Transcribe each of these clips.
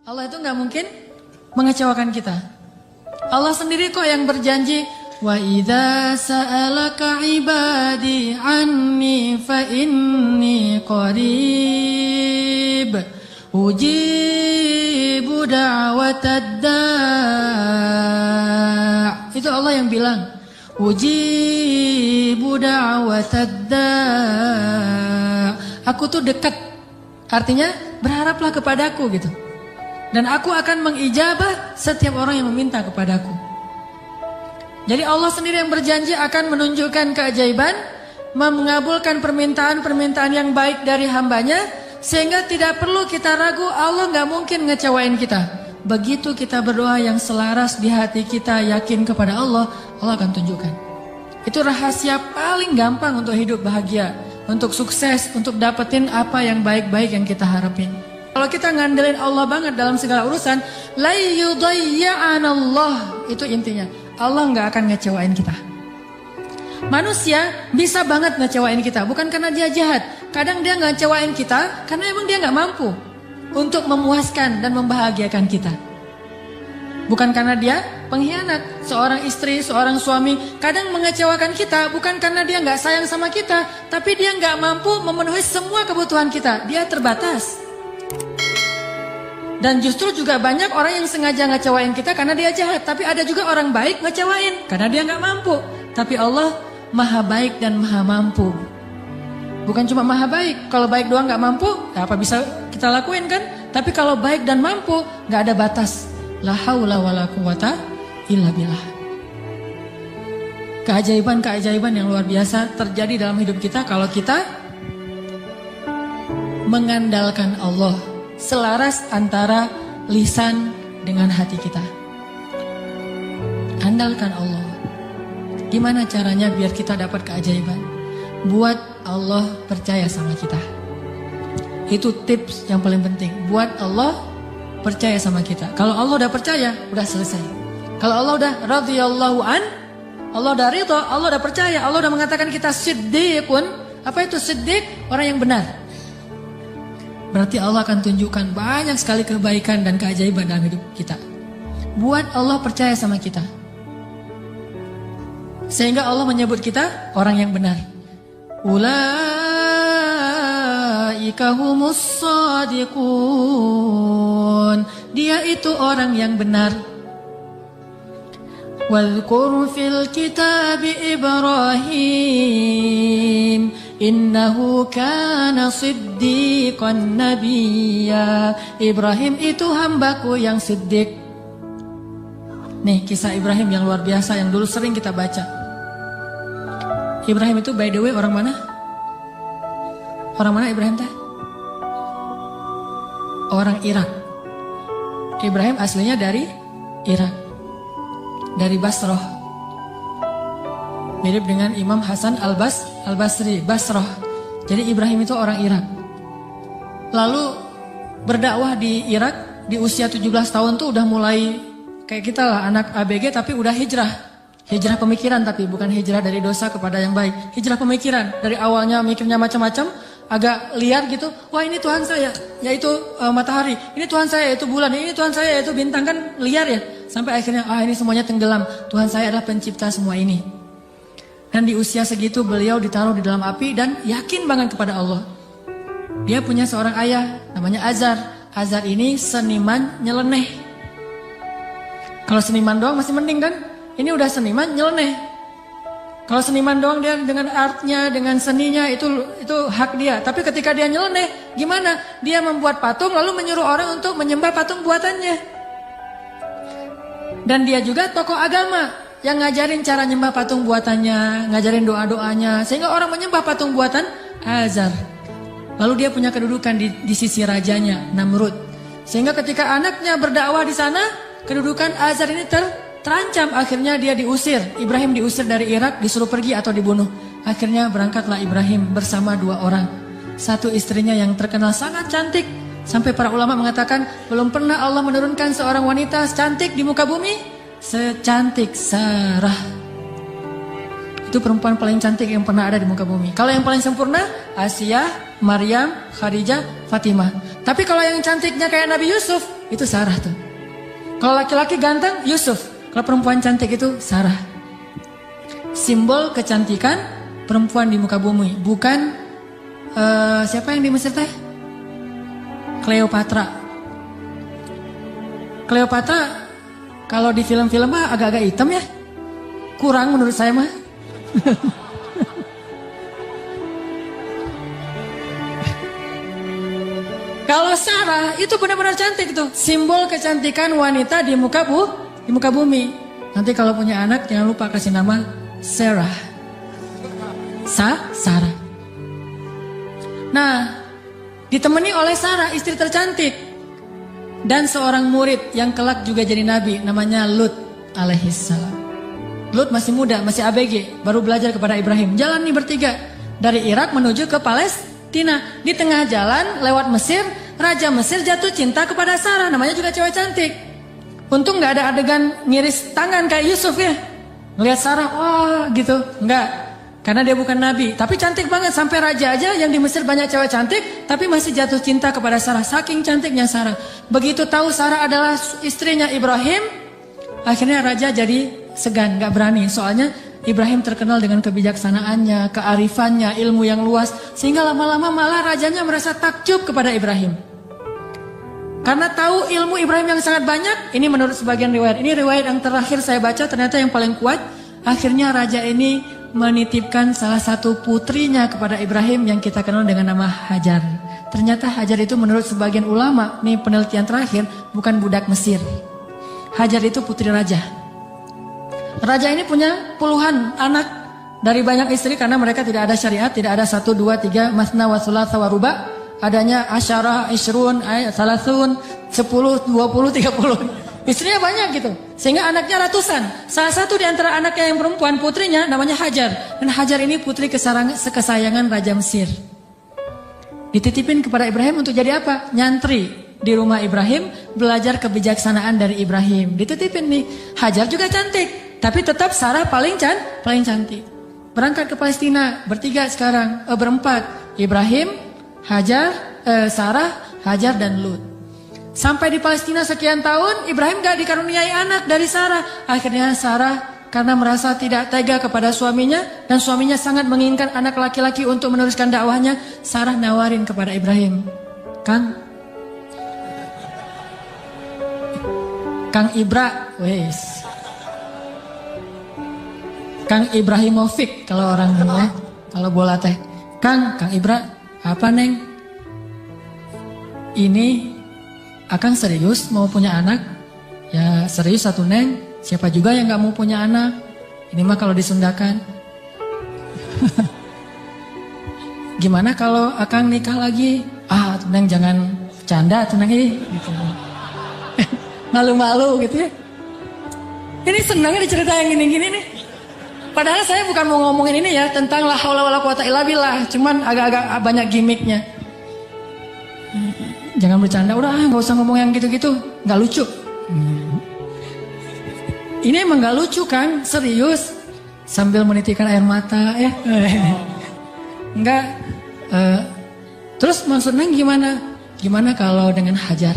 Allah itu nggak mungkin mengecewakan kita. Allah sendiri kok yang berjanji, wa idza sa'alaka ibadi anni fa inni qarib ujibu da'watad da'. Itu Allah yang bilang, ujibu da'watad da'. Aku tuh dekat. Artinya berharaplah kepadaku gitu. Dan aku akan mengijabah setiap orang yang meminta kepadaku. Jadi Allah sendiri yang berjanji akan menunjukkan keajaiban, mengabulkan permintaan-permintaan yang baik dari hambanya, sehingga tidak perlu kita ragu, Allah gak mungkin ngecewain kita. Begitu kita berdoa yang selaras di hati kita, yakin kepada Allah, Allah akan tunjukkan. Itu rahasia paling gampang untuk hidup bahagia, untuk sukses, untuk dapetin apa yang baik-baik yang kita harapin. Kalau kita ngandelin Allah banget dalam segala urusan, la yudayya'anallah, itu intinya. Allah nggak akan ngecewain kita. Manusia bisa banget ngecewain kita, bukan karena dia jahat. Kadang dia nggak ngecewain kita karena emang dia nggak mampu untuk memuaskan dan membahagiakan kita. Bukan karena dia pengkhianat. Seorang istri, seorang suami kadang mengecewakan kita bukan karena dia nggak sayang sama kita, tapi dia nggak mampu memenuhi semua kebutuhan kita. Dia terbatas. Dan justru juga banyak orang yang sengaja ngecewain kita karena dia jahat. Tapi ada juga orang baik ngecewain karena dia nggak mampu. Tapi Allah maha baik dan maha mampu. Bukan cuma maha baik. Kalau baik doang nggak mampu, ya apa bisa kita lakuin kan? Tapi kalau baik dan mampu, nggak ada batas. La haula wala quwata illa billah. Keajaiban-keajaiban yang luar biasa terjadi dalam hidup kita kalau kita mengandalkan Allah. Selaras antara lisan dengan hati kita. Andalkan Allah. Gimana caranya biar kita dapat keajaiban? Buat Allah percaya sama kita. Itu tips yang paling penting. Buat Allah percaya sama kita. Kalau Allah udah percaya, udah selesai. Kalau Allah udah radhiyallahu an, Allah udah ridha, Allah udah percaya, Allah udah mengatakan kita siddiqun. Apa itu siddiq? Orang yang benar. Berarti Allah akan tunjukkan banyak sekali kebaikan dan keajaiban dalam hidup kita. Buat Allah percaya sama kita. Sehingga Allah menyebut kita orang yang benar. Ulaika humus shadiqun. Dia itu orang yang benar. Wadhkur fil kitabi Ibrahim. Innahu kana siddiqan nabiyya. Ibrahim itu hambaku yang siddiq. Nih kisah Ibrahim yang luar biasa yang dulu sering kita baca. Ibrahim itu by the way orang mana? Orang mana Ibrahim teh? Orang Irak. Ibrahim aslinya dari Irak. Dari Basrah. Mirip dengan Imam Hasan Al-Basri, Basrah. Jadi Ibrahim itu orang Irak. Lalu berdakwah di Irak di usia 17 tahun tuh udah mulai kayak kita lah, anak ABG tapi udah hijrah. Hijrah pemikiran tapi bukan hijrah dari dosa kepada yang baik. Hijrah pemikiran. Dari awalnya mikirnya macam-macam, agak liar gitu. Wah ini Tuhan saya, yaitu matahari. Ini Tuhan saya, yaitu bulan. Ini Tuhan saya, yaitu bintang. Kan liar ya. Sampai akhirnya ini semuanya tenggelam. Tuhan saya adalah pencipta semua ini. Dan di usia segitu beliau ditaruh di dalam api dan yakin banget kepada Allah. Dia punya seorang ayah namanya Azar. Azar ini seniman nyeleneh. Kalau seniman doang masih mending kan? Ini udah seniman nyeleneh. Kalau seniman doang dia dengan artnya, dengan seninya itu hak dia. Tapi ketika dia nyeleneh, gimana? Dia membuat patung lalu menyuruh orang untuk menyembah patung buatannya. Dan dia juga tokoh agama yang ngajarin cara nyembah patung buatannya, ngajarin doa-doanya, sehingga orang menyembah patung buatan Azar. Lalu dia punya kedudukan di sisi rajanya, Namrud. Sehingga ketika anaknya berdakwah di sana, kedudukan Azar ini terancam. Akhirnya dia diusir. Ibrahim diusir dari Irak, disuruh pergi atau dibunuh. Akhirnya berangkatlah Ibrahim bersama 2 orang. Satu istrinya yang terkenal sangat cantik. Sampai para ulama mengatakan, belum pernah Allah menurunkan seorang wanita cantik di muka bumi secantik Sarah. Itu perempuan paling cantik yang pernah ada di muka bumi. Kalau yang paling sempurna, Asia, Maryam, Khadijah, Fatimah. Tapi kalau yang cantiknya kayak Nabi Yusuf, itu Sarah tuh. Kalau laki-laki ganteng, Yusuf. Kalau perempuan cantik itu Sarah. Simbol kecantikan perempuan di muka bumi. Bukan siapa yang di Mesir teh? Cleopatra. Cleopatra kalau di film-film mah agak-agak hitam ya. Kurang menurut saya mah. Kalau Sarah itu benar-benar cantik tuh, simbol kecantikan wanita di muka bumi. Nanti kalau punya anak jangan lupa kasih nama Sarah. Sarah. Nah, ditemani oleh Sarah istri tercantik dan seorang murid yang kelak juga jadi nabi, namanya Lut alaihissalam. Lut masih muda, masih ABG, baru belajar kepada Ibrahim. Jalan nih bertiga dari Irak menuju ke Palestina. Di tengah jalan lewat Mesir, Raja Mesir jatuh cinta kepada Sarah, namanya juga cewek cantik. Untung nggak ada adegan ngiris tangan kayak Yusuf ya. Ngelihat Sarah, wah gitu, nggak, karena dia bukan nabi. Tapi cantik banget, sampai raja aja yang di Mesir banyak cewek cantik, tapi masih jatuh cinta kepada Sarah, saking cantiknya Sarah. Begitu tahu Sarah adalah istrinya Ibrahim, akhirnya raja jadi segan, nggak berani, soalnya Ibrahim terkenal dengan kebijaksanaannya, kearifannya, ilmu yang luas. Sehingga lama-lama malah rajanya merasa takjub kepada Ibrahim. Karena tahu ilmu Ibrahim yang sangat banyak. Ini menurut sebagian riwayat. Ini riwayat yang terakhir saya baca, ternyata yang paling kuat. Akhirnya raja ini menitipkan salah satu putrinya kepada Ibrahim yang kita kenal dengan nama Hajar. Ternyata Hajar itu menurut sebagian ulama, ini penelitian terakhir, bukan budak Mesir. Hajar itu putri raja. Raja ini punya puluhan anak dari banyak istri karena mereka tidak ada syariat, tidak ada 1, 2, 3, masna wa thulatha wa ruba. Adanya asyarah, isyrun, salasun, 10, 20, 30. Istrinya banyak gitu. Sehingga anaknya ratusan. Salah satu di antara anaknya yang perempuan, putrinya namanya Hajar. Dan Hajar ini putri kesayangan Raja Mesir. Dititipin kepada Ibrahim untuk jadi apa? Nyantri di rumah Ibrahim, belajar kebijaksanaan dari Ibrahim. Dititipin nih. Hajar juga cantik. Tapi tetap Sarah paling cantik. Berangkat ke Palestina, bertiga sekarang, berempat. Ibrahim, Hajar, Sarah, Hajar dan Lut. Sampai di Palestina sekian tahun, Ibrahim gak dikaruniai anak dari Sarah. Akhirnya Sarah karena merasa tidak tega kepada suaminya, dan suaminya sangat menginginkan anak laki-laki untuk meneruskan dakwahnya, Sarah nawarin kepada Ibrahim, Kang Ibra, wes. Kang Ibrahimovic kalau orang ya, kalau bola teh. Kang Ibra, apa neng? Ini Akang serius mau punya anak? Ya serius satu neng. Siapa juga yang nggak mau punya anak? Ini mah kalau disundakan. Gimana kalau Akang nikah lagi? Tuh neng jangan canda tuh neng gitu. Malu-malu gitu ya. Ini senangnya dicerita yang gini-gini nih. Padahal saya bukan mau ngomongin ini ya, tentang la haula wala quwata illa billah, cuman agak-agak banyak gimmicknya. Jangan bercanda, udah nggak usah ngomong yang gitu-gitu, nggak lucu. Ini emang nggak lucu kan, serius. Sambil menitikkan air mata ya. Enggak. Terus maksudnya gimana? Gimana kalau dengan Hajar?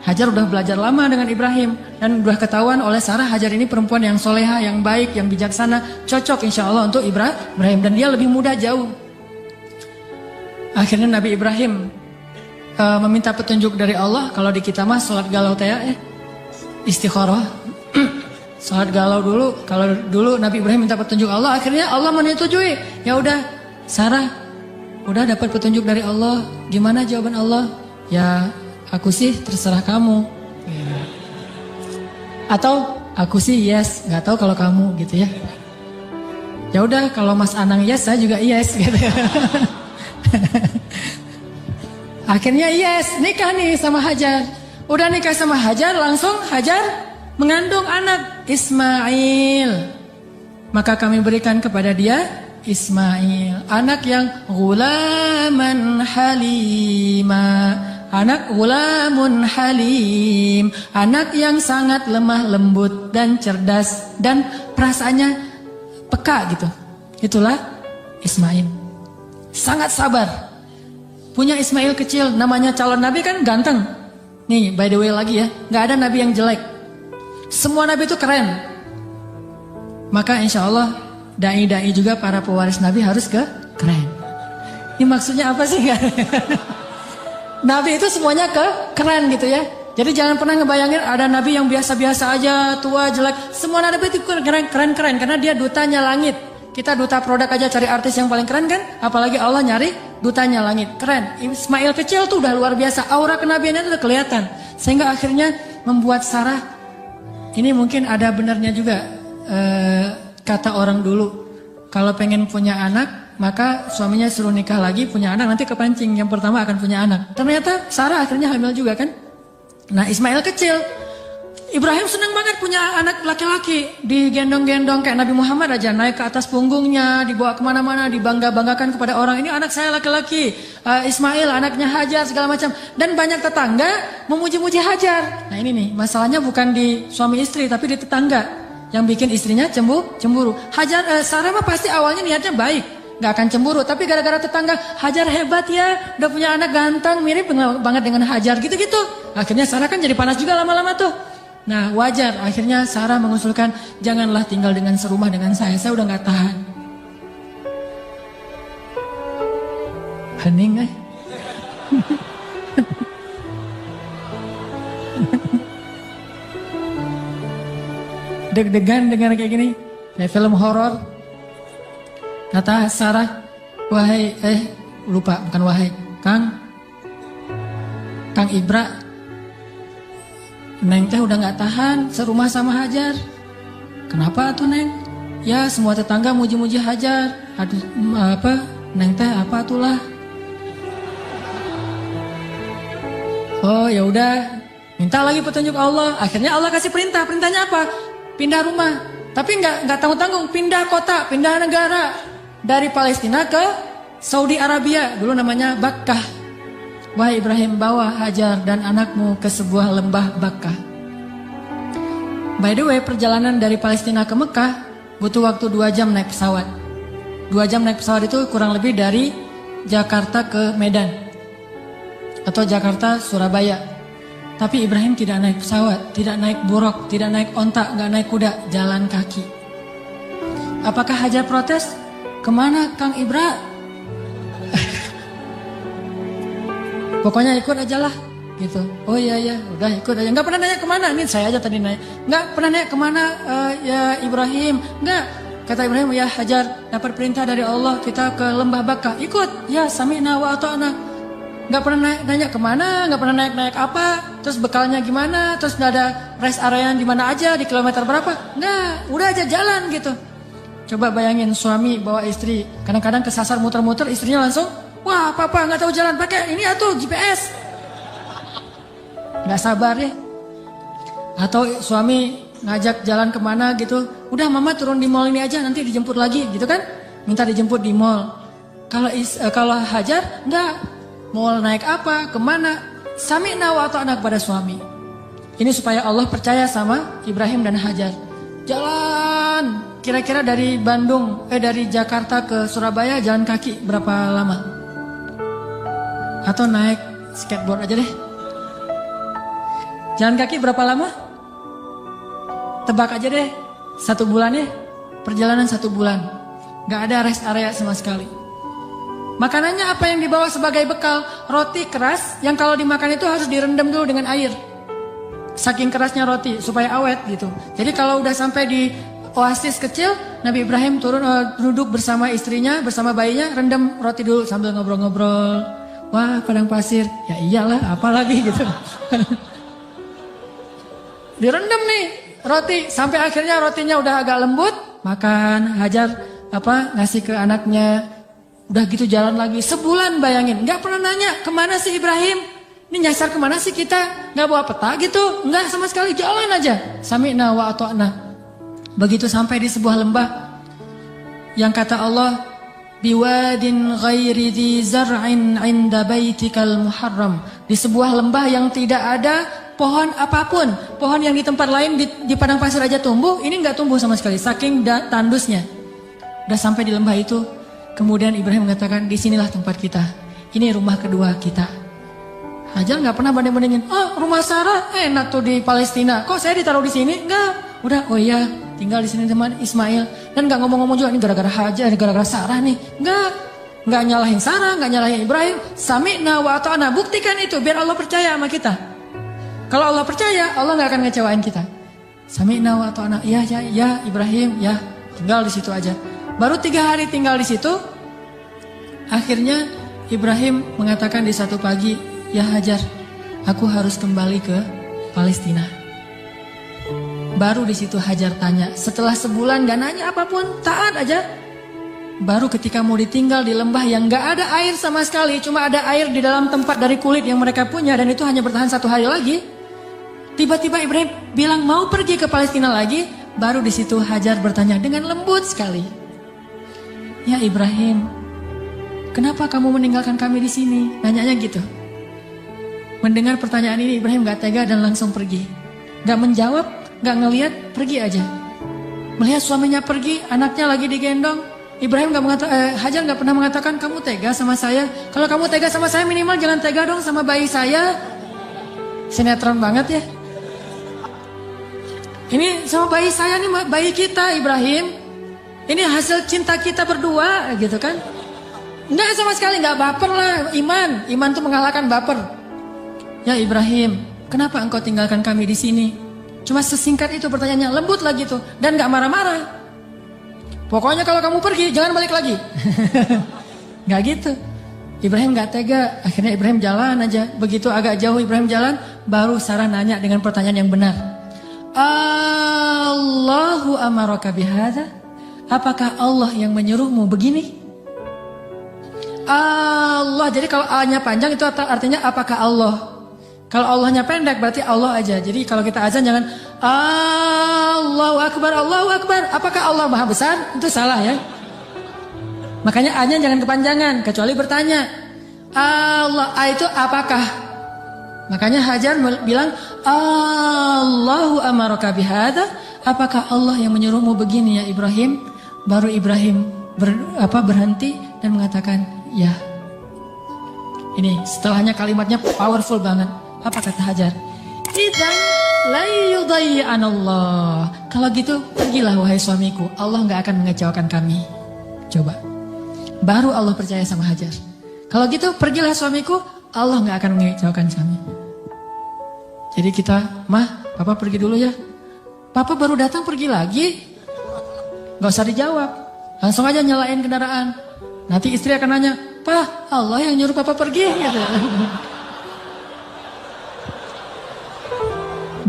Hajar udah belajar lama dengan Ibrahim dan udah ketahuan oleh Sarah, Hajar ini perempuan yang soleha, yang baik, yang bijaksana, cocok insya Allah untuk Ibrahim, dan dia lebih muda jauh. Akhirnya Nabi Ibrahim meminta petunjuk dari Allah. Kalau di kita mah sholat galau teh ya, istikharah. Sholat galau dulu. Kalau dulu Nabi Ibrahim minta petunjuk Allah, akhirnya Allah menyetujui. Ya udah, Sarah udah dapat petunjuk dari Allah. Gimana jawaban Allah? Ya aku sih terserah kamu. Atau aku sih yes, nggak tahu kalau kamu gitu ya. Ya udah kalau Mas Anang yes, saya juga yes gitu. Akhirnya yes, nikah nih sama Hajar. Udah nikah sama Hajar, langsung Hajar mengandung anak Ismail. Maka kami berikan kepada dia Ismail, anak yang ghulaman halima. Anak gulamun halim, anak yang sangat lemah lembut dan cerdas dan perasaannya peka gitu. Itulah Ismail. Sangat sabar. Punya Ismail kecil, namanya calon nabi kan ganteng. Nih, by the way lagi ya, nggak ada nabi yang jelek. Semua nabi itu keren. Maka insya Allah dai-dai juga para pewaris nabi harus keren. Ini maksudnya apa sih? Nabi itu semuanya keren gitu ya. Jadi jangan pernah ngebayangin ada nabi yang biasa-biasa aja, tua, jelek. Semua nabi itu keren karena dia dutanya langit. Kita duta produk aja cari artis yang paling keren kan? Apalagi Allah nyari dutanya langit. Keren. Ismail kecil tuh udah luar biasa. Aura kenabiannya itu udah kelihatan. Sehingga akhirnya membuat Sarah, ini mungkin ada benarnya juga. Kata orang dulu, kalau pengen punya anak, maka suaminya suruh nikah lagi, punya anak, nanti kepancing. Yang pertama akan punya anak. Ternyata Sarah akhirnya hamil juga kan? Nah, Ismail kecil. Ibrahim senang banget punya anak laki-laki. Digendong-gendong kayak Nabi Muhammad aja. Naik ke atas punggungnya, dibawa kemana-mana, dibangga-banggakan kepada orang. Ini anak saya laki-laki. Ismail, anaknya Hajar, segala macam. Dan banyak tetangga memuji-muji Hajar. Nah ini nih, masalahnya bukan di suami istri, tapi di tetangga. Yang bikin istrinya cemburu. Sarah mah pasti awalnya niatnya baik, nggak akan cemburu. Tapi gara-gara tetangga, Hajar hebat ya, udah punya anak ganteng, mirip banget dengan Hajar, gitu-gitu. Akhirnya Sarah kan jadi panas juga lama-lama tuh. Nah wajar, akhirnya Sarah mengusulkan, janganlah tinggal dengan serumah dengan saya udah nggak tahan. Hening deg-degan dengar kayak gini, kayak film horor. Kata Sarah, wahai, lupa, bukan wahai, Kang Ibra, Neng teh udah nggak tahan serumah sama Hajar. Kenapa tuh Neng? Ya semua tetangga muji-muji Hajar. Aduh, Neng teh apa itulah? Oh ya udah, minta lagi petunjuk Allah. Akhirnya Allah kasih perintah. Perintahnya apa? Pindah rumah. Tapi nggak tanggung-tanggung. Pindah kota, pindah negara. Dari Palestina ke Saudi Arabia. Dulu namanya Bakkah. Wahai Ibrahim, bawa Hajar dan anakmu ke sebuah lembah Bakkah. By the way, perjalanan dari Palestina ke Mekah butuh waktu 2 jam naik pesawat. 2 jam naik pesawat itu kurang lebih dari Jakarta ke Medan. Atau Jakarta Surabaya. Tapi Ibrahim tidak naik pesawat, tidak naik buruk, tidak naik onta, gak naik kuda, jalan kaki. Apakah Hajar protes? Kemana Kang Ibra? Pokoknya ikut aja lah, gitu. Oh iya, udah ikut aja. Gak pernah nanya kemana, nih saya aja tadi nanya. Gak pernah nanya kemana ya Ibrahim, gak. Kata Ibrahim, ya Hajar dapat perintah dari Allah, kita ke lembah Bakkah. Ikut, ya sami'na wa ata'na. Gak pernah nanya kemana, gak pernah naik apa, terus bekalnya gimana, terus gak ada rest area di mana aja, di kilometer berapa. Nggak, udah aja jalan gitu. Coba bayangin suami bawa istri, kadang-kadang kesasar muter-muter, istrinya langsung, wah papa gak tahu jalan, pakai ini atau GPS. Gak sabar ya. Atau suami ngajak jalan kemana gitu, udah mama turun di mall ini aja, nanti dijemput lagi gitu kan. Minta dijemput di mall. Kalau Hajar, enggak. Mau naik apa, kemana, sami'na wa ata'na kepada suami. Ini supaya Allah percaya sama Ibrahim dan Hajar. Jalan, kira-kira dari dari Jakarta ke Surabaya jalan kaki berapa lama? Atau naik skateboard aja deh. Jalan kaki berapa lama? Tebak aja deh, 1 bulan ya. Perjalanan 1 bulan. Gak ada rest area sama sekali. Makanannya apa yang dibawa sebagai bekal? Roti keras yang kalau dimakan itu harus direndam dulu dengan air. Saking kerasnya roti supaya awet gitu. Jadi kalau udah sampai di oasis kecil, Nabi Ibrahim turun duduk bersama istrinya, bersama bayinya, rendam roti dulu sambil ngobrol-ngobrol. Wah, padang pasir. Ya iyalah, apalagi gitu. Direndam nih roti sampai akhirnya rotinya udah agak lembut, makan. Hajar ngasih ke anaknya. Udah gitu jalan lagi, sebulan bayangin. Gak pernah nanya, kemana sih Ibrahim? Ini nyasar kemana sih kita? Gak bawa peta gitu? Enggak sama sekali, jalan aja. Sami'na wa ata'na. Begitu sampai di sebuah lembah. Yang kata Allah, biwadin ghairi dhi zar'in 'inda baitikal muharram. Di sebuah lembah yang tidak ada pohon apapun. Pohon yang di tempat lain di padang pasir aja tumbuh, ini gak tumbuh sama sekali, saking tandusnya. Udah sampai di lembah itu. Kemudian Ibrahim mengatakan, disinilah tempat kita. Ini rumah kedua kita. Hajar nggak pernah banding-bandingin. Oh, rumah Sarah enak tuh di Palestina. Kok saya ditaruh di sini? Enggak. Udah, oh iya, tinggal di sini teman Ismail. Dan nggak ngomong-ngomong juga ini gara-gara Hajar, ini gara-gara Sarah nih. Nggak nyalahin Sarah, nggak nyalahin Ibrahim. Sami'na wa ata'na. Buktikan itu biar Allah percaya sama kita. Kalau Allah percaya, Allah nggak akan ngecewain kita. Sami'na wa ata'na. Ya Ibrahim, ya. Tinggal di situ aja. Baru 3 hari tinggal di situ. Akhirnya Ibrahim mengatakan di satu pagi, ya Hajar, aku harus kembali ke Palestina. Baru di situ Hajar tanya, setelah sebulan gak nanya apapun, taat aja. Baru ketika mau ditinggal di lembah yang gak ada air sama sekali, cuma ada air di dalam tempat dari kulit yang mereka punya, dan itu hanya bertahan 1 hari lagi. Tiba-tiba Ibrahim bilang mau pergi ke Palestina lagi. Baru di situ Hajar bertanya dengan lembut sekali, ya Ibrahim, kenapa kamu meninggalkan kami di sini? Nanyanya gitu. Mendengar pertanyaan ini Ibrahim gak tega dan langsung pergi. Gak menjawab, gak ngeliat, pergi aja. Melihat suaminya pergi, anaknya lagi digendong. Ibrahim Hajar gak pernah mengatakan kamu tega sama saya. Kalau kamu tega sama saya minimal jangan tega dong sama bayi saya. Sinetron banget ya. Ini sama bayi saya nih, bayi kita Ibrahim. Ini hasil cinta kita berdua gitu kan. Enggak sama sekali, gak baper lah. Iman tuh mengalahkan baper. Ya Ibrahim, kenapa engkau tinggalkan kami di sini? Cuma sesingkat itu pertanyaannya, lembut lagi tuh, dan gak marah-marah. Pokoknya kalau kamu pergi, jangan balik lagi. Gak gitu. Ibrahim gak tega, akhirnya Ibrahim jalan aja. Begitu agak jauh Ibrahim jalan, baru Sarah nanya dengan pertanyaan yang benar. Allahu amaraka bihadza? Apakah Allah yang menyuruhmu begini? Allah, jadi kalau A-nya panjang itu artinya apakah Allah? Kalau Allahnya pendek berarti Allah aja. Jadi kalau kita azan jangan Allahu Akbar, Allahu Akbar. Apakah Allah Maha Besar? Itu salah ya. Makanya A-nya jangan kepanjangan, kecuali bertanya. Allah, A itu apakah? Makanya Hajar bilang Allahu amaraka bihadza? Apakah Allah yang menyuruhmu begini ya Ibrahim? Baru Ibrahim berhenti dan mengatakan ya. Ini setelahnya kalimatnya powerful banget. Apa kata Hajar? Idzan la yudayyi'anallah. Kalau gitu pergilah wahai suamiku, Allah gak akan mengecewakan kami. Coba. Baru Allah percaya sama Hajar. Kalau gitu pergilah suamiku, Allah gak akan mengecewakan kami. Jadi kita, Mah, Papa pergi dulu ya. Papa baru datang pergi lagi. Gak usah dijawab. Langsung aja nyalain kendaraan. Nanti istri akan nanya, "Pak, Allah yang nyuruh Papa pergi." Gitu.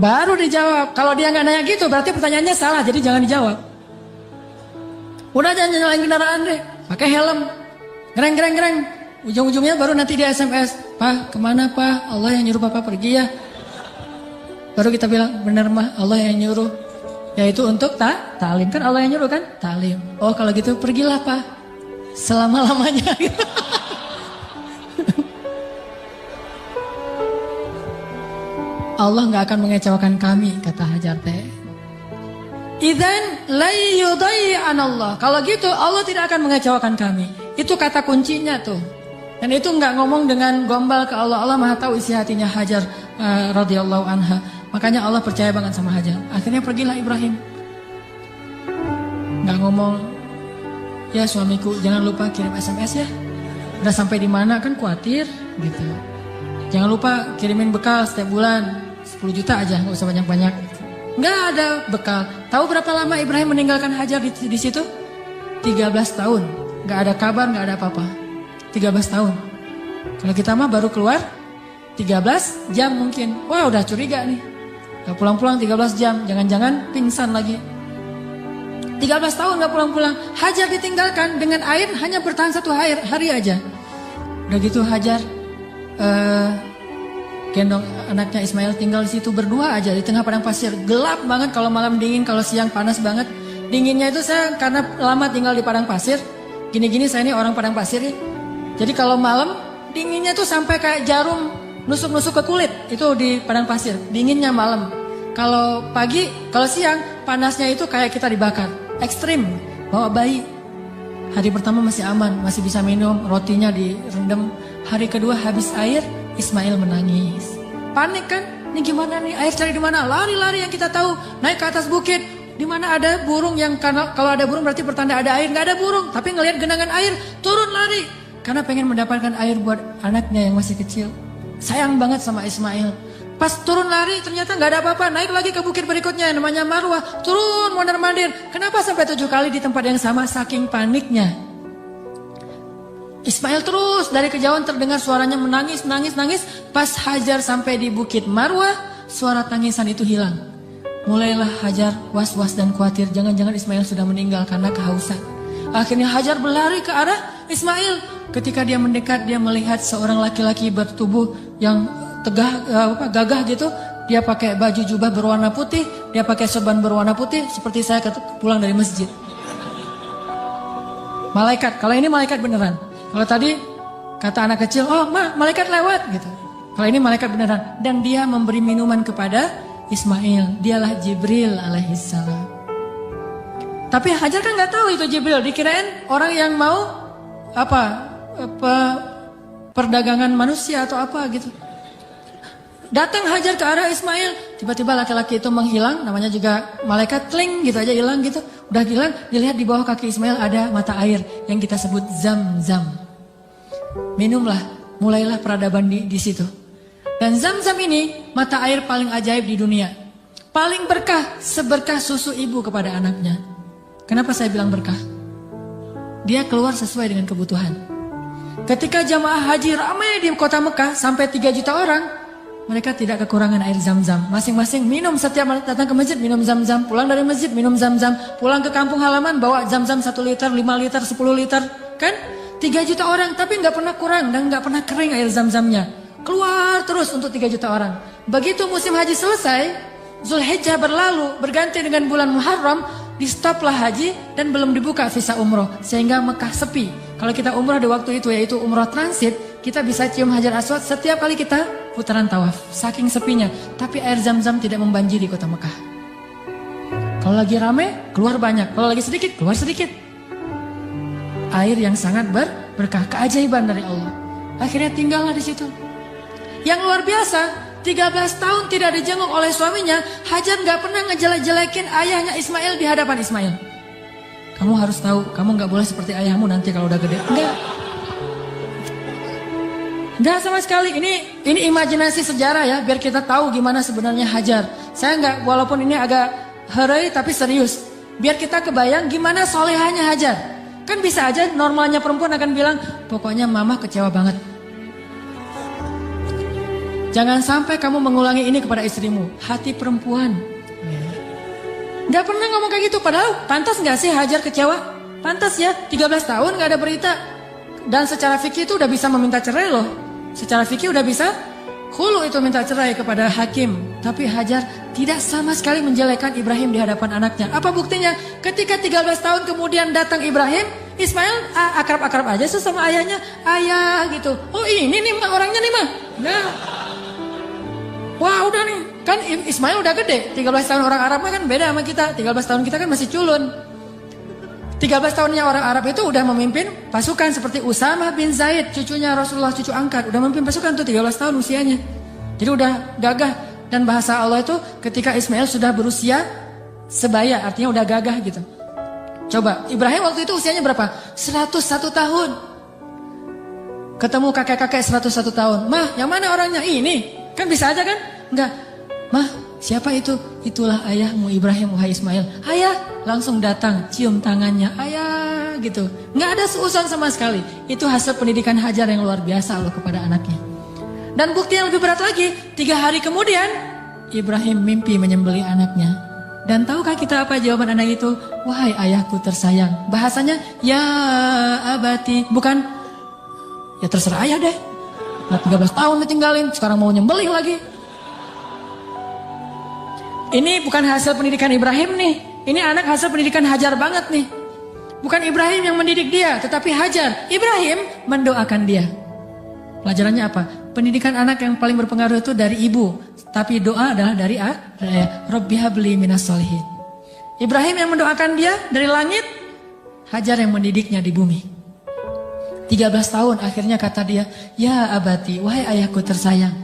Baru dijawab. Kalau dia nggak nanya gitu, berarti pertanyaannya salah. Jadi jangan dijawab. Udah jangan nyalain kendaraan deh. Pakai helm. Gereng. Ujung-ujungnya baru nanti dia SMS. "Pak, kemana Pak? Allah yang nyuruh Papa pergi ya." Baru kita bilang, "Bener Mah, Allah yang nyuruh." Yaitu untuk ta'lim. Kan Allah yang nyuruh kan? Ta'lim. Oh kalau gitu pergilah Pak. Selama-lamanya. Allah gak akan mengecewakan kami, kata Hajar teh. Idzan la yudayyi'anallah. Kalau gitu Allah tidak akan mengecewakan kami. Itu kata kuncinya tuh. Dan itu gak ngomong dengan gombal ke Allah. Allah Maha tahu isi hatinya Hajar radhiyallahu anha. Makanya Allah percaya banget sama Hajar. Akhirnya pergilah Ibrahim. Gak ngomong, "Ya suamiku jangan lupa kirim SMS ya. Udah sampai di mana kan khawatir gitu. Jangan lupa kirimin bekal setiap bulan 10 juta aja, nggak usah banyak-banyak." Nggak ada bekal. Tahu berapa lama Ibrahim meninggalkan Hajar di situ? 13 tahun. Nggak ada kabar, nggak ada apa-apa. 13 tahun. Kalau kita mah baru keluar 13 jam mungkin. Wah udah curiga nih. Gak pulang-pulang 13 jam. Jangan-jangan pingsan lagi. 13 tahun gak pulang-pulang. Hajar ditinggalkan dengan air hanya bertahan 1 hari aja. Udah gitu Hajar gendong anaknya Ismail tinggal di situ berdua aja di tengah padang pasir. Gelap banget kalau malam dingin, kalau siang panas banget. Dinginnya itu saya karena lama tinggal di padang pasir. Gini-gini saya ini orang padang pasir ya. Jadi kalau malam dinginnya tuh sampai kayak jarum nusuk-nusuk ke kulit. Itu di padang pasir. Dinginnya malam. Kalau pagi, kalau siang panasnya itu kayak kita dibakar. Ekstrim. Bawa bayi. Hari pertama masih aman, masih bisa minum, rotinya direndam. Hari kedua habis air, Ismail menangis. Panik kan? Ini gimana nih? Air cari di mana? Lari-lari yang kita tahu. Naik ke atas bukit. Di mana ada burung yang kalau ada burung berarti pertanda ada air. Nggak ada burung, tapi ngelihat genangan air, turun lari. Karena pengen mendapatkan air buat anaknya yang masih kecil. Sayang banget sama Ismail. Pas turun lari ternyata nggak ada apa-apa. Naik lagi ke bukit berikutnya yang namanya Marwah. Turun mondar-mandir. Kenapa sampai 7 kali di tempat yang sama? Saking paniknya. Ismail terus dari kejauhan terdengar suaranya menangis. Pas Hajar sampai di bukit Marwah, suara tangisan itu hilang. Mulailah Hajar was-was dan khawatir. Jangan-jangan Ismail sudah meninggal karena kehausan. Akhirnya Hajar berlari ke arah Ismail. Ketika dia mendekat, dia melihat seorang laki-laki bertubuh yang gagah gitu. Dia pakai baju jubah berwarna putih, dia pakai sorban berwarna putih, seperti saya pulang dari masjid. Malaikat, kalau ini malaikat beneran. Kalau tadi kata anak kecil, oh malaikat lewat gitu. Kalau ini malaikat beneran. Dan dia memberi minuman kepada Ismail. Dialah Jibril alaihissalam. Tapi Hajar kan nggak tahu itu Jibril. Dikirain orang yang mau perdagangan manusia atau apa gitu. Datang Hajar ke arah Ismail. Tiba-tiba laki-laki itu menghilang. Namanya juga malaikat, tling gitu aja hilang gitu. Udah hilang, dilihat di bawah kaki Ismail ada mata air yang kita sebut Zam-Zam. Minumlah, mulailah peradaban di situ. Dan Zam-Zam ini mata air paling ajaib di dunia. Paling berkah, seberkah susu ibu kepada anaknya. Kenapa saya bilang berkah? Dia keluar sesuai dengan kebutuhan. Ketika jamaah haji ramai di kota Mekah sampai 3 juta orang, mereka tidak kekurangan air Zam-Zam. Masing-masing minum, setiap datang ke masjid minum Zam-Zam. Pulang dari masjid minum Zam-Zam. Pulang ke kampung halaman bawa Zam-Zam 1 liter, 5 liter, 10 liter. Kan? 3 juta orang tapi nggak pernah kurang dan nggak pernah kering air Zam-Zamnya. Keluar terus untuk 3 juta orang. Begitu musim haji selesai, Zulhijjah berlalu, berganti dengan bulan Muharram, di stoplah haji dan belum dibuka visa umroh. Sehingga Mekah sepi. Kalau kita umroh di waktu itu yaitu umroh transit, kita bisa cium Hajar Aswad setiap kali kita putaran tawaf. Saking sepinya. Tapi air Zam-Zam tidak membanjiri kota Mekah. Kalau lagi rame, keluar banyak. Kalau lagi sedikit, keluar sedikit. Air yang sangat berkah, keajaiban dari Allah. Akhirnya tinggallah di situ. Yang luar biasa, 13 tahun tidak dijenguk oleh suaminya, Hajar nggak pernah ngejelek-jelekin ayahnya Ismail di hadapan Ismail. Kamu harus tahu, kamu nggak boleh seperti ayahmu nanti kalau udah gede. Enggak sama sekali. Ini imajinasi sejarah ya, biar kita tahu gimana sebenarnya Hajar. Saya nggak, walaupun ini agak herai tapi serius. Biar kita kebayang gimana solehanya Hajar. Kan bisa aja normalnya perempuan akan bilang, pokoknya mama kecewa banget. Jangan sampai kamu mengulangi ini kepada istrimu. Hati perempuan. Gak pernah ngomong kayak gitu. Padahal pantas gak sih Hajar kecewa? Pantas ya, 13 tahun gak ada berita. Dan secara fikih itu udah bisa meminta cerai loh. Secara fikih udah bisa khulu itu minta cerai kepada hakim. Tapi Hajar tidak sama sekali menjelekkan Ibrahim di hadapan anaknya. Apa buktinya? Ketika 13 tahun kemudian datang Ibrahim, Ismail akrab-akrab aja sama ayahnya. Ayah gitu. Oh ini nih mah orangnya nih mah. Nah. Wah udah nih. Kan Ismail udah gede. 13 tahun orang Arab kan beda sama kita. 13 tahun kita kan masih culun. 13 tahunnya orang Arab itu udah memimpin pasukan seperti Usamah bin Zaid, cucunya Rasulullah, cucu angkat. Udah memimpin pasukan tuh 13 tahun usianya. Jadi udah gagah. Dan bahasa Allah itu ketika Ismail sudah berusia sebaya, artinya udah gagah gitu. Coba, Ibrahim waktu itu usianya berapa? 101 tahun. Ketemu kakek-kakek 101 tahun. Mah, yang mana orangnya? Ini. Kan bisa aja kan? Enggak. Mah, siapa itu? Itulah ayahmu Ibrahim, wahai Ismail. Ayah, langsung datang, cium tangannya. Ayah, gitu. Enggak ada seuson sama sekali. Itu hasil pendidikan Hajar yang luar biasa Allah kepada anaknya. Dan bukti yang lebih berat lagi, 3 hari kemudian, Ibrahim mimpi menyembelih anaknya. Dan tahukah kita apa jawaban anak itu? Wahai ayahku tersayang. Bahasanya, ya abati. Bukan, ya terserah ayah deh. Nah, 13 tahun ditinggalin, sekarang mau nyembelih lagi. Ini bukan hasil pendidikan Ibrahim nih. Ini anak hasil pendidikan Hajar banget nih. Bukan Ibrahim yang mendidik dia, tetapi Hajar. Ibrahim mendoakan dia. Pelajarannya apa? Pendidikan anak yang paling berpengaruh itu dari ibu. Tapi doa adalah dari Rabbi habli minas solihin. Ibrahim yang mendoakan dia dari langit. Hajar yang mendidiknya di bumi. 13 tahun akhirnya kata dia, "Ya abati, wahai ayahku tersayang,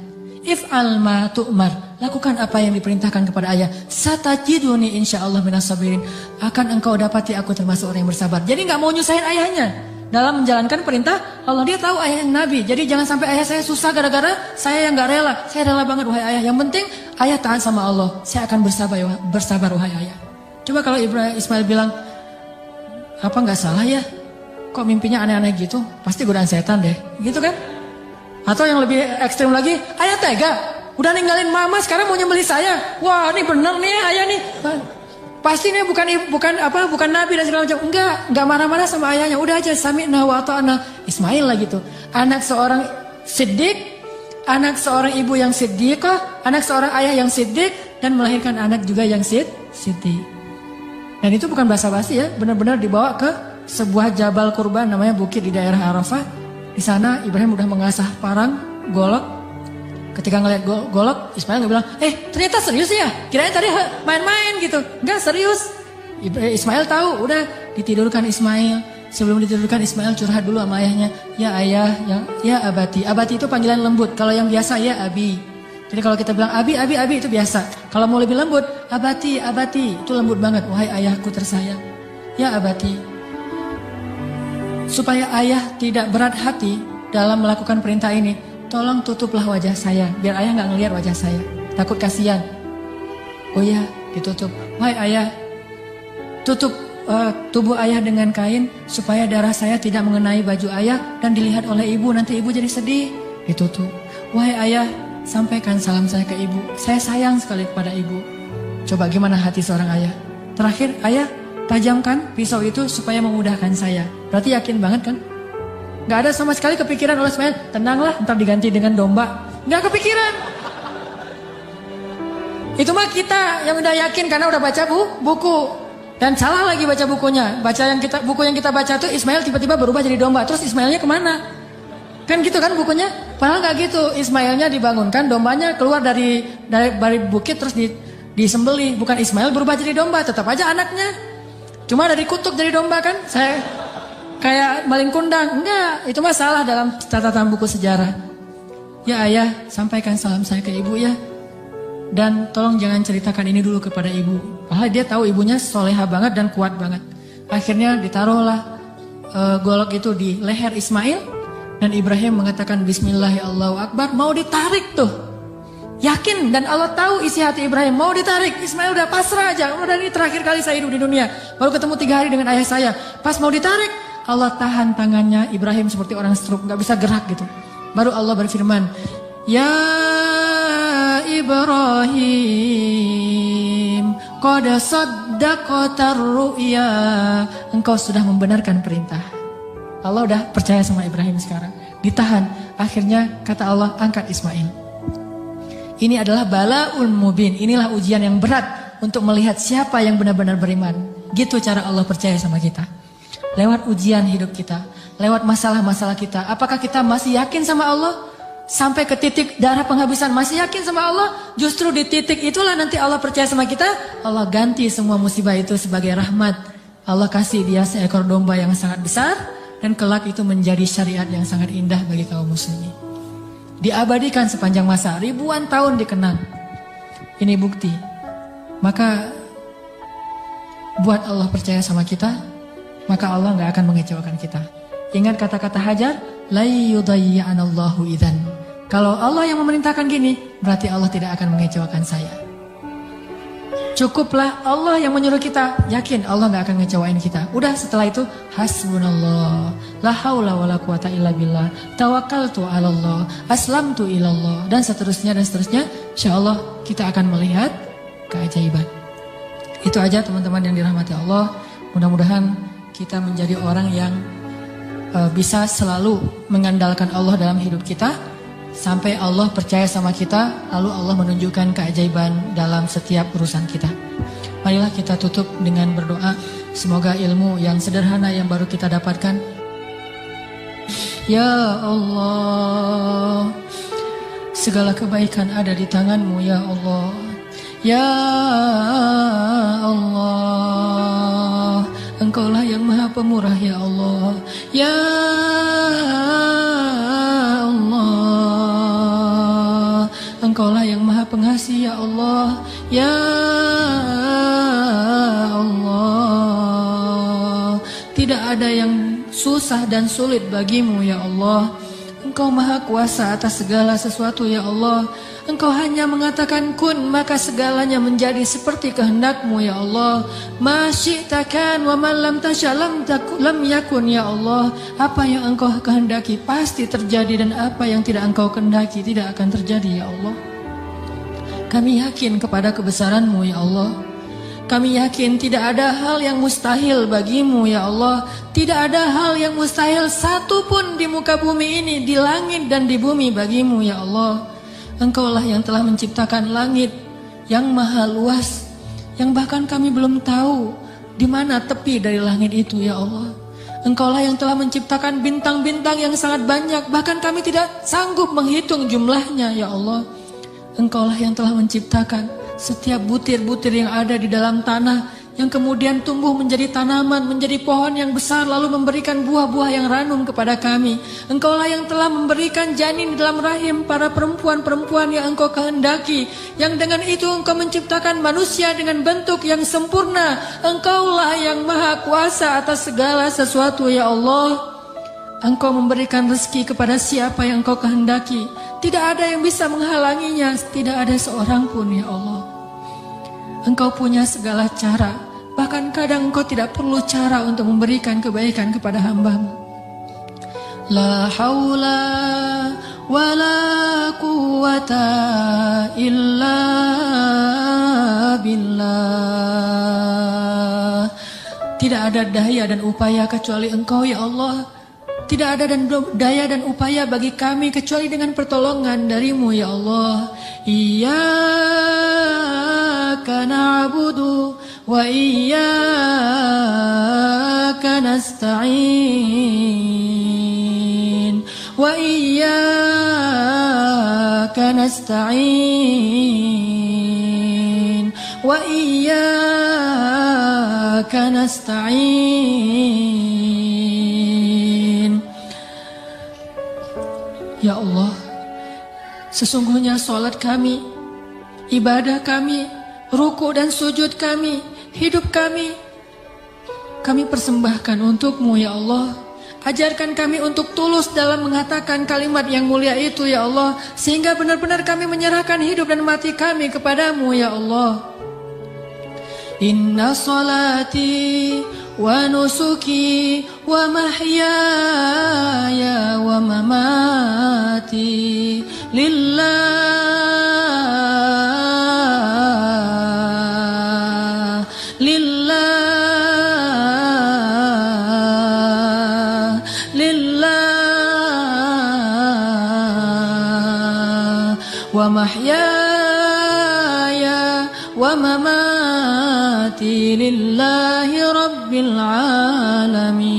if'al ma tu'mar, lakukan apa yang diperintahkan kepada ayah. Satajiduni insyaallah minas sabirin, akan engkau dapati aku termasuk orang yang bersabar." Jadi nggak mau nyusahin ayahnya dalam menjalankan perintah Allah. Dia tahu ayah yang nabi, jadi jangan sampai ayah saya susah gara-gara saya yang nggak rela. Saya rela banget wahai ayah, yang penting ayah taat sama Allah, saya akan bersabar wahai ayah. Coba kalau Ismail bilang, apa nggak salah ya? Kok mimpinya aneh-aneh gitu? Pasti godaan setan deh, gitu kan? Atau yang lebih ekstrim lagi, ayah tega, udah ninggalin mama sekarang mau nyembelih saya. Wah, ini bener nih ayah nih. Pasti nih bukan nabi dan segala macam. Enggak marah-marah sama ayahnya. Udah aja sami'na wa ata'na. Ismail lah gitu. Anak seorang siddiq, anak seorang ibu yang siddiqah, anak seorang ayah yang siddiq, dan melahirkan anak juga yang siddiq. Dan itu bukan basa-basi ya, benar-benar dibawa ke sebuah jabal kurban namanya bukit di daerah Arafah. Di sana Ibrahim udah mengasah parang, golok. Ketika ngeliat golok, Ismail nggak bilang, ternyata serius ya? Kirain tadi main-main gitu. Enggak, serius. Ismail tahu, udah ditidurkan Ismail. Sebelum ditidurkan Ismail curhat dulu sama ayahnya. Ya ayah, ya abati. Abati itu panggilan lembut. Kalau yang biasa ya abi. Jadi kalau kita bilang abi itu biasa. Kalau mau lebih lembut, abati, itu lembut banget. Wahai ayahku tersayang. Ya abati. Supaya ayah tidak berat hati dalam melakukan perintah ini, tolong tutuplah wajah saya, biar ayah nggak ngelihat wajah saya. Takut kasihan. Oh ya, ditutup. Wahai ayah, tutup tubuh ayah dengan kain supaya darah saya tidak mengenai baju ayah dan dilihat oleh ibu. Nanti ibu jadi sedih. Ditutup. Wahai ayah, sampaikan salam saya ke ibu. Saya sayang sekali kepada ibu. Coba gimana hati seorang ayah? Terakhir, ayah, tajamkan pisau itu supaya memudahkan saya. Berarti yakin banget kan? Gak ada sama sekali kepikiran oleh Ismail, tenanglah ntar diganti dengan domba. Gak kepikiran. Itu mah kita yang udah yakin karena udah baca buku. Dan salah lagi baca bukunya. Buku yang kita baca tuh Ismail tiba-tiba berubah jadi domba. Terus Ismailnya kemana? Kan gitu kan bukunya? Padahal gak gitu. Ismailnya dibangunkan, dombanya keluar dari bukit terus disembelih. Bukan Ismail berubah jadi domba, tetap aja anaknya. Cuma dari kutuk jadi domba kan? Saya kayak maling kundang. Enggak, itu mah salah dalam catatan buku sejarah. Ya ayah, sampaikan salam saya ke ibu ya. Dan tolong jangan ceritakan ini dulu kepada ibu. Padahal dia tahu ibunya soleha banget dan kuat banget. Akhirnya ditaruhlah golok itu di leher Ismail. Dan Ibrahim mengatakan Bismillah ya Allahu Akbar. Mau ditarik tuh. Yakin dan Allah tahu isi hati Ibrahim. Mau ditarik, Ismail udah pasrah aja. Udah ini terakhir kali saya hidup di dunia. Baru ketemu 3 hari dengan ayah saya. Pas mau ditarik, Allah tahan tangannya Ibrahim seperti orang stroke, gak bisa gerak gitu. Baru Allah berfirman, Ya Ibrahim, qad saddaqatar ru'ya. Engkau sudah membenarkan perintah. Allah udah percaya sama Ibrahim sekarang. Ditahan. Akhirnya kata Allah, angkat Ismail. Ini adalah bala'ul mubin. Inilah ujian yang berat untuk melihat siapa yang benar-benar beriman. Gitu cara Allah percaya sama kita. Lewat ujian hidup kita, lewat masalah-masalah kita. Apakah kita masih yakin sama Allah? Sampai ke titik darah penghabisan masih yakin sama Allah? Justru di titik itulah nanti Allah percaya sama kita. Allah ganti semua musibah itu sebagai rahmat. Allah kasih dia seekor domba yang sangat besar. Dan kelak itu menjadi syariat yang sangat indah bagi kaum muslimin. Diabadikan sepanjang masa, ribuan tahun dikenang. Ini bukti. Maka buat Allah percaya sama kita, maka Allah gak akan mengecewakan kita. Ingat kata-kata Hajar, la yudayyi'anallahu idzan. Kalau Allah yang memerintahkan gini, berarti Allah tidak akan mengecewakan saya. Cukuplah Allah yang menyuruh kita, yakin Allah gak akan ngecewain kita. Udah setelah itu hasbunallah, la haula wala quwata illa billah, tawakkaltu 'ala Allah, aslamtu ilallah, dan seterusnya. Insyaallah kita akan melihat keajaiban. Itu aja teman-teman yang dirahmati Allah. Mudah-mudahan kita menjadi orang yang bisa selalu mengandalkan Allah dalam hidup kita. Sampai Allah percaya sama kita, lalu Allah menunjukkan keajaiban dalam setiap urusan kita. Marilah kita tutup dengan berdoa. Semoga ilmu yang sederhana yang baru kita dapatkan. Ya Allah, segala kebaikan ada di tangan-Mu ya Allah. Ya Allah, Engkaulah yang maha pemurah ya Allah. Ya ya Allah. Ya Allah, tidak ada yang susah dan sulit bagimu ya Allah. Engkau maha kuasa atas segala sesuatu ya Allah. Engkau hanya mengatakan kun, maka segalanya menjadi seperti kehendakmu ya Allah. Ma syi'ta kan wa ma lam tasya lam yakun ya Allah. Apa yang engkau kehendaki pasti terjadi, dan apa yang tidak engkau kehendaki tidak akan terjadi ya Allah. Kami yakin kepada kebesaran-Mu ya Allah. Kami yakin tidak ada hal yang mustahil bagimu ya Allah. Tidak ada hal yang mustahil satupun di muka bumi ini, di langit dan di bumi bagimu ya Allah. Engkaulah yang telah menciptakan langit yang maha luas, yang bahkan kami belum tahu di mana tepi dari langit itu ya Allah. Engkaulah yang telah menciptakan bintang-bintang yang sangat banyak, bahkan kami tidak sanggup menghitung jumlahnya ya Allah. Engkaulah yang telah menciptakan setiap butir-butir yang ada di dalam tanah, yang kemudian tumbuh menjadi tanaman, menjadi pohon yang besar, lalu memberikan buah-buah yang ranum kepada kami. Engkaulah yang telah memberikan janin di dalam rahim para perempuan-perempuan yang engkau kehendaki, yang dengan itu engkau menciptakan manusia dengan bentuk yang sempurna. Engkaulah yang maha kuasa atas segala sesuatu ya Allah. Engkau memberikan rezeki kepada siapa yang engkau kehendaki. Tidak ada yang bisa menghalanginya, tidak ada seorang pun ya Allah. Engkau punya segala cara. Bahkan kadang engkau tidak perlu cara untuk memberikan kebaikan kepada hamba-Mu. La haula wa la quwata illa billah. Tidak ada daya dan upaya kecuali Engkau ya Allah. Tidak ada daya dan upaya bagi kami kecuali dengan pertolongan dari-Mu ya Allah. Iyyaka na'budu wa iyyaka nasta'in. Wa iyyaka nasta'in. Wa iyyaka nasta'in. Ya Allah, sesungguhnya salat kami, ibadah kami, ruku dan sujud kami, hidup kami persembahkan untuk-Mu ya Allah. Ajarkan kami untuk tulus dalam mengatakan kalimat yang mulia itu ya Allah, sehingga benar-benar kami menyerahkan hidup dan mati kami kepadamu ya Allah. Inna salati wa nusuki wa mahyaya wa mamati lillah wa mahyaya wa mamati lillahi rabbil alamin.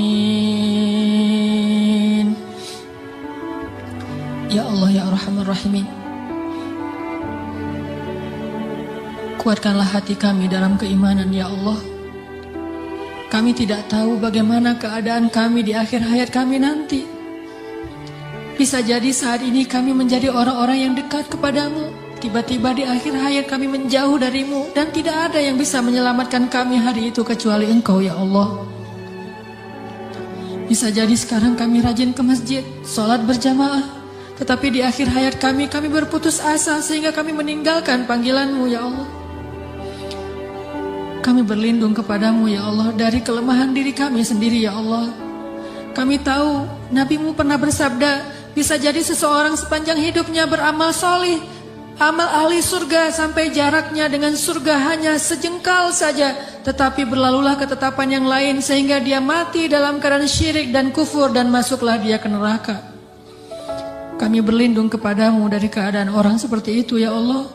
Ya Allah ya Arhamar Rahimin, kuatkanlah hati kami dalam keimanan ya Allah. Kami tidak tahu bagaimana keadaan kami di akhir hayat kami nanti. Bisa jadi saat ini kami menjadi orang-orang yang dekat kepadamu, tiba-tiba di akhir hayat kami menjauh darimu, dan tidak ada yang bisa menyelamatkan kami hari itu kecuali Engkau ya Allah. Bisa jadi sekarang kami rajin ke masjid, sholat berjamaah, tetapi di akhir hayat kami berputus asa sehingga kami meninggalkan panggilan-Mu ya Allah. Kami berlindung kepadamu ya Allah dari kelemahan diri kami sendiri ya Allah. Kami tahu Nabi-Mu pernah bersabda, bisa jadi seseorang sepanjang hidupnya beramal solih, amal ahli surga sampai jaraknya dengan surga hanya sejengkal saja, tetapi berlalulah ketetapan yang lain sehingga dia mati dalam keadaan syirik dan kufur dan masuklah dia ke neraka. Kami berlindung kepadamu dari keadaan orang seperti itu ya Allah.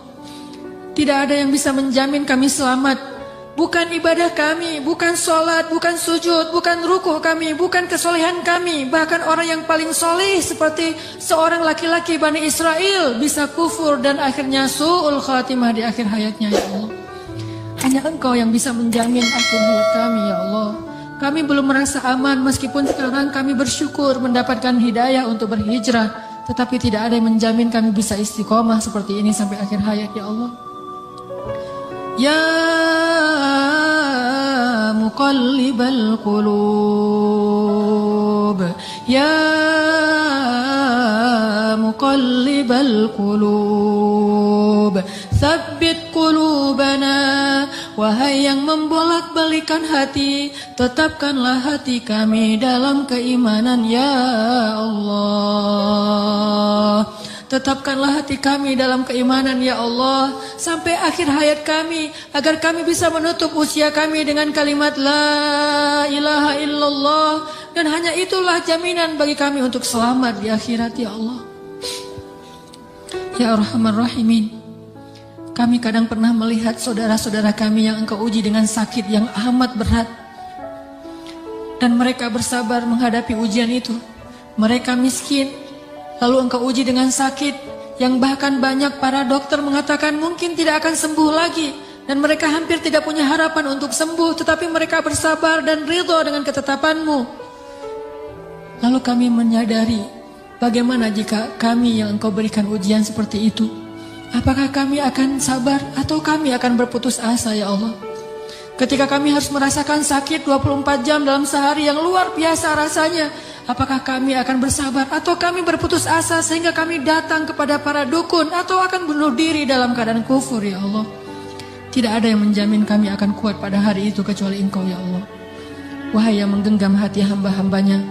Tidak ada yang bisa menjamin kami selamat. Bukan ibadah kami, bukan sholat, bukan sujud, bukan rukuh kami, bukan kesolehan kami. Bahkan orang yang paling soleh seperti seorang laki-laki Bani Israel bisa kufur dan akhirnya su'ul khatimah di akhir hayatnya ya Allah. Hanya Engkau yang bisa menjamin akhir hayat kami ya Allah. Kami belum merasa aman meskipun sekarang kami bersyukur mendapatkan hidayah untuk berhijrah. Tetapi tidak ada yang menjamin kami bisa istiqomah seperti ini sampai akhir hayat ya Allah. Ya muqallibal qulub, ya muqallibal qulub, tsabbit qulubana. Wahai yang membolak-balikan hati, tetapkanlah hati kami dalam keimanan ya Allah. Tetapkanlah hati kami dalam keimanan ya Allah sampai akhir hayat kami, agar kami bisa menutup usia kami dengan kalimat la ilaha illallah, dan hanya itulah jaminan bagi kami untuk selamat di akhirat ya Allah. Ya Arhamar Rahimin, kami kadang pernah melihat saudara-saudara kami yang Engkau uji dengan sakit yang amat berat, dan mereka bersabar menghadapi ujian itu. Mereka miskin, lalu Engkau uji dengan sakit yang bahkan banyak para dokter mengatakan mungkin tidak akan sembuh lagi, dan mereka hampir tidak punya harapan untuk sembuh, tetapi mereka bersabar dan ridho dengan ketetapan-Mu. Lalu kami menyadari, bagaimana jika kami yang Engkau berikan ujian seperti itu? Apakah kami akan sabar atau kami akan berputus asa ya Allah? Ketika kami harus merasakan sakit 24 jam dalam sehari yang luar biasa rasanya, apakah kami akan bersabar atau kami berputus asa sehingga kami datang kepada para dukun atau akan bunuh diri dalam keadaan kufur ya Allah? Tidak ada yang menjamin kami akan kuat pada hari itu kecuali Engkau ya Allah. Wahai yang menggenggam hati hamba-hambanya,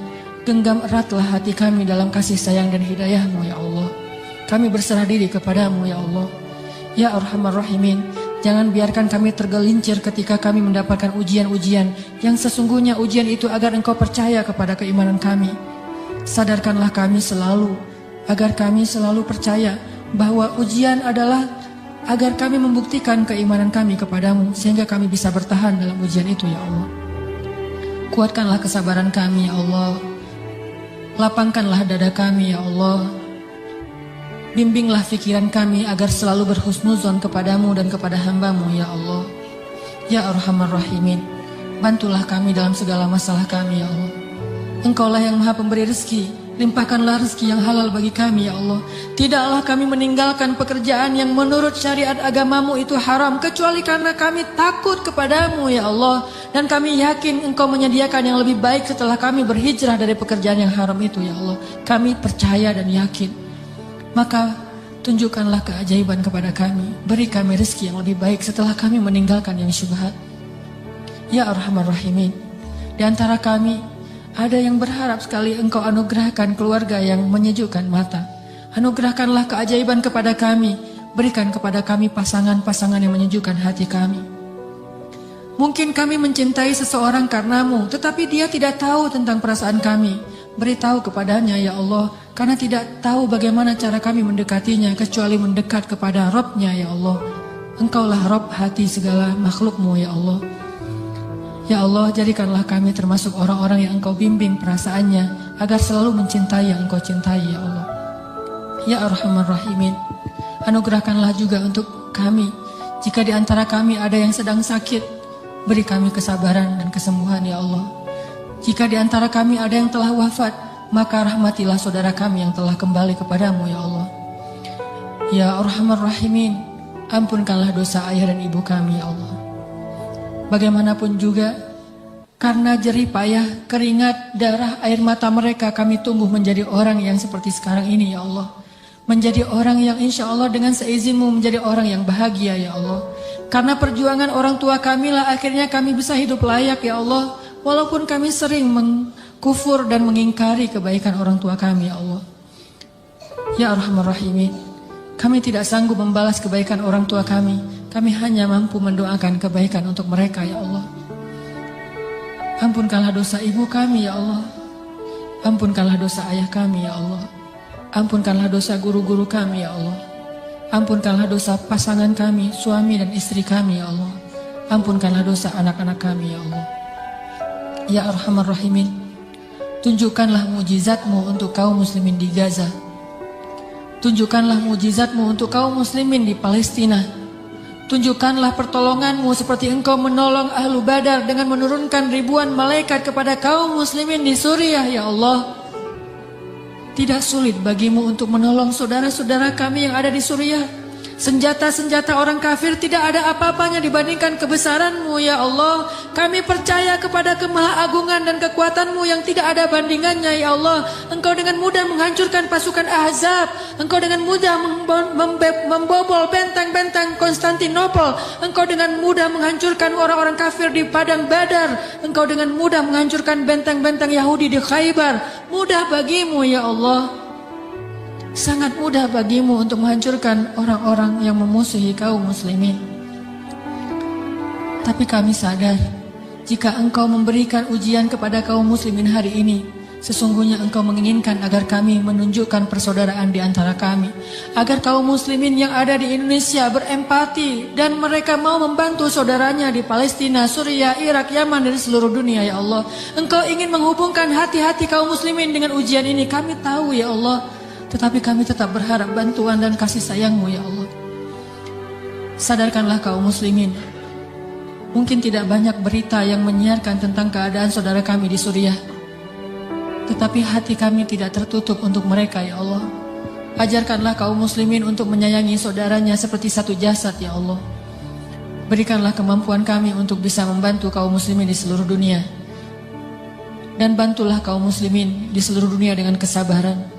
genggam eratlah hati kami dalam kasih sayang dan hidayah-Mu ya Allah. Kami berserah diri kepadamu ya Allah. Ya Arhamar Rahimin, jangan biarkan kami tergelincir ketika kami mendapatkan ujian-ujian yang sesungguhnya ujian itu agar Engkau percaya kepada keimanan kami. Sadarkanlah kami selalu, agar kami selalu percaya bahwa ujian adalah agar kami membuktikan keimanan kami kepadamu, sehingga kami bisa bertahan dalam ujian itu ya Allah. Kuatkanlah kesabaran kami ya Allah. Lapangkanlah dada kami ya Allah. Bimbinglah fikiran kami agar selalu berhusnuzon kepadamu dan kepada hamba-Mu ya Allah. Ya Arhamar Rahimin, bantulah kami dalam segala masalah kami ya Allah. Engkaulah yang maha pemberi rezeki, limpahkanlah rezeki yang halal bagi kami ya Allah. Tidaklah kami meninggalkan pekerjaan yang menurut syariat agama-Mu itu haram, kecuali karena kami takut kepadamu ya Allah. Dan kami yakin Engkau menyediakan yang lebih baik setelah kami berhijrah dari pekerjaan yang haram itu ya Allah. Kami percaya dan yakin. Maka tunjukkanlah keajaiban kepada kami. Beri kami rezeki yang lebih baik setelah kami meninggalkan yang syubhat. Ya Arhamar Rahimin, di antara kami ada yang berharap sekali Engkau anugerahkan keluarga yang menyejukkan mata. Anugerahkanlah keajaiban kepada kami. Berikan kepada kami pasangan-pasangan yang menyejukkan hati kami. Mungkin kami mencintai seseorang karenamu, tetapi dia tidak tahu tentang perasaan kami. Beritahu kepadanya ya Allah, karena tidak tahu bagaimana cara kami mendekatinya kecuali mendekat kepada Rabb-Nya ya Allah. Engkaulah Rabb hati segala makhluk-Mu ya Allah. Ya Allah, jadikanlah kami termasuk orang-orang yang Engkau bimbing perasaannya agar selalu mencintai yang Engkau cintai ya Allah. Ya Arhamar Rahimin, anugerahkanlah juga untuk kami. Jika di antara kami ada yang sedang sakit, beri kami kesabaran dan kesembuhan ya Allah. Jika di antara kami ada yang telah wafat, maka rahmatilah saudara kami yang telah kembali kepadamu ya Allah. Ya Arhamar Rahimin, ampunkanlah dosa ayah dan ibu kami ya Allah. Bagaimanapun juga, karena jerih payah, keringat, darah, air mata mereka, kami tumbuh menjadi orang yang seperti sekarang ini ya Allah. Menjadi orang yang insya Allah dengan seizinmu menjadi orang yang bahagia ya Allah. Karena perjuangan orang tua kami lah akhirnya kami bisa hidup layak ya Allah. Walaupun kami sering mengkufur dan mengingkari kebaikan orang tua kami ya Allah. Ya Arhamar Rahimin, kami tidak sanggup membalas kebaikan orang tua kami. Kami hanya mampu mendoakan kebaikan untuk mereka ya Allah. Ampunkanlah dosa ibu kami ya Allah. Ampunkanlah dosa ayah kami ya Allah. Ampunkanlah dosa guru-guru kami ya Allah. Ampunkanlah dosa pasangan kami, suami dan istri kami ya Allah. Ampunkanlah dosa anak-anak kami ya Allah. Ya Arhamar Rahimin, tunjukkanlah mujizat-Mu untuk kaum muslimin di Gaza. Tunjukkanlah mujizat-Mu untuk kaum muslimin di Palestina. Tunjukkanlah pertolongan-Mu seperti Engkau menolong Ahlu Badar dengan menurunkan ribuan malaikat kepada kaum muslimin di Suriah ya Allah. Tidak sulit bagimu untuk menolong saudara-saudara kami yang ada di Suriah. Senjata-senjata orang kafir tidak ada apa-apanya dibandingkan kebesaran-Mu ya Allah. Kami percaya kepada kemahagunan dan kekuatan-Mu yang tidak ada bandingannya ya Allah. Engkau dengan mudah menghancurkan pasukan Ahzab. Engkau dengan mudah membobol benteng-benteng Konstantinopel. Engkau dengan mudah menghancurkan orang-orang kafir di padang Badar. Engkau dengan mudah menghancurkan benteng-benteng Yahudi di Khaybar. Mudah bagimu ya Allah. Sangat mudah bagimu untuk menghancurkan orang-orang yang memusuhi kaum muslimin. Tapi kami sadar, jika Engkau memberikan ujian kepada kaum muslimin hari ini, sesungguhnya Engkau menginginkan agar kami menunjukkan persaudaraan di antara kami, agar kaum muslimin yang ada di Indonesia berempati dan mereka mau membantu saudaranya di Palestina, Suriah, Irak, Yaman, dan seluruh dunia ya Allah. Engkau ingin menghubungkan hati-hati kaum muslimin dengan ujian ini, kami tahu ya Allah. Tetapi kami tetap berharap bantuan dan kasih sayang-Mu ya Allah. Sadarkanlah kaum muslimin. Mungkin tidak banyak berita yang menyiarkan tentang keadaan saudara kami di Suriah. Tetapi hati kami tidak tertutup untuk mereka ya Allah. Ajarkanlah kaum muslimin untuk menyayangi saudaranya seperti satu jasad ya Allah. Berikanlah kemampuan kami untuk bisa membantu kaum muslimin di seluruh dunia. Dan bantulah kaum muslimin di seluruh dunia dengan kesabaran,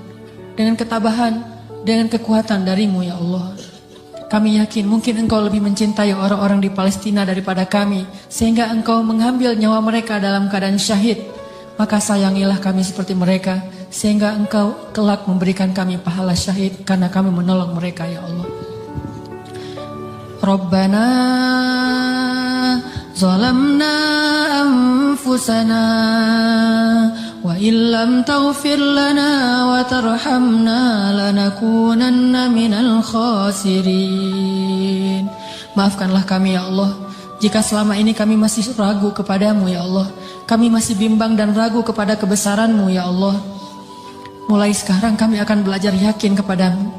dengan ketabahan, dengan kekuatan dari-Mu ya Allah. Kami yakin mungkin Engkau lebih mencintai orang-orang di Palestina daripada kami, sehingga Engkau mengambil nyawa mereka dalam keadaan syahid. Maka sayangilah kami seperti mereka, sehingga Engkau kelak memberikan kami pahala syahid karena kami menolong mereka ya Allah. Rabbana zalamna anfusana wa illam taghfir lana wa tarhamna lanakunanna minal khasirin. Maafkanlah kami ya Allah, jika selama ini kami masih ragu kepadamu ya Allah. Kami masih bimbang dan ragu kepada kebesaran-Mu ya Allah. Mulai sekarang kami akan belajar yakin kepadamu,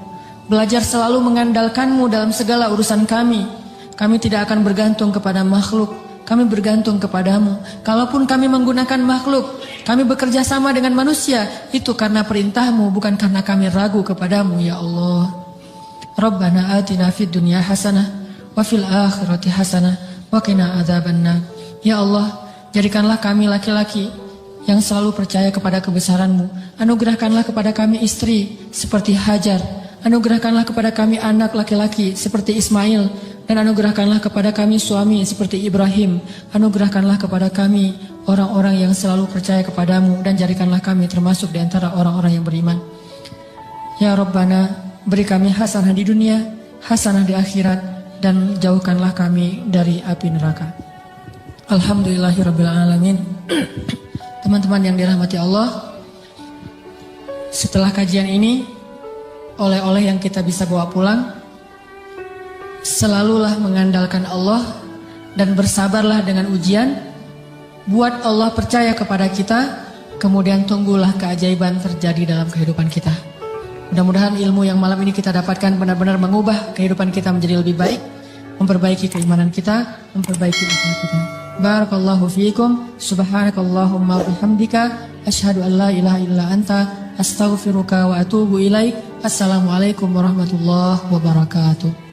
belajar selalu mengandalkan-Mu dalam segala urusan kami. Kami tidak akan bergantung kepada makhluk, kami bergantung kepadamu. Kalaupun kami menggunakan makhluk, kami bekerja sama dengan manusia, itu karena perintah-Mu, bukan karena kami ragu kepadamu ya Allah. Rabbana atina fid dunya hasanah wa fil akhirati hasanah wa qina adzabannar. Ya Allah, jadikanlah kami laki-laki yang selalu percaya kepada kebesaran-Mu. Anugerahkanlah kepada kami istri seperti Hajar. Anugerahkanlah kepada kami anak laki-laki seperti Ismail. Dan anugerahkanlah kepada kami suami seperti Ibrahim. Anugerahkanlah kepada kami orang-orang yang selalu percaya kepadamu. Dan jadikanlah kami termasuk di antara orang-orang yang beriman. Ya Rabbana, beri kami hasanah di dunia, hasanah di akhirat, dan jauhkanlah kami dari api neraka. Alhamdulillahirrabbilalamin. Teman-teman yang dirahmati Allah, setelah kajian ini, oleh-oleh yang kita bisa bawa pulang, selalulah mengandalkan Allah dan bersabarlah dengan ujian. Buat Allah percaya kepada kita, kemudian tunggulah keajaiban terjadi dalam kehidupan kita. Mudah-mudahan ilmu yang malam ini kita dapatkan benar-benar mengubah kehidupan kita menjadi lebih baik, memperbaiki keimanan kita, memperbaiki akhlak kita. Barakallahu fiikum, subhanakallahumma wa bihamdika, asyhadu an la ilaha illa anta, astaghfiruka wa atubu ilaik. Assalamualaikum warahmatullahi wabarakatuh.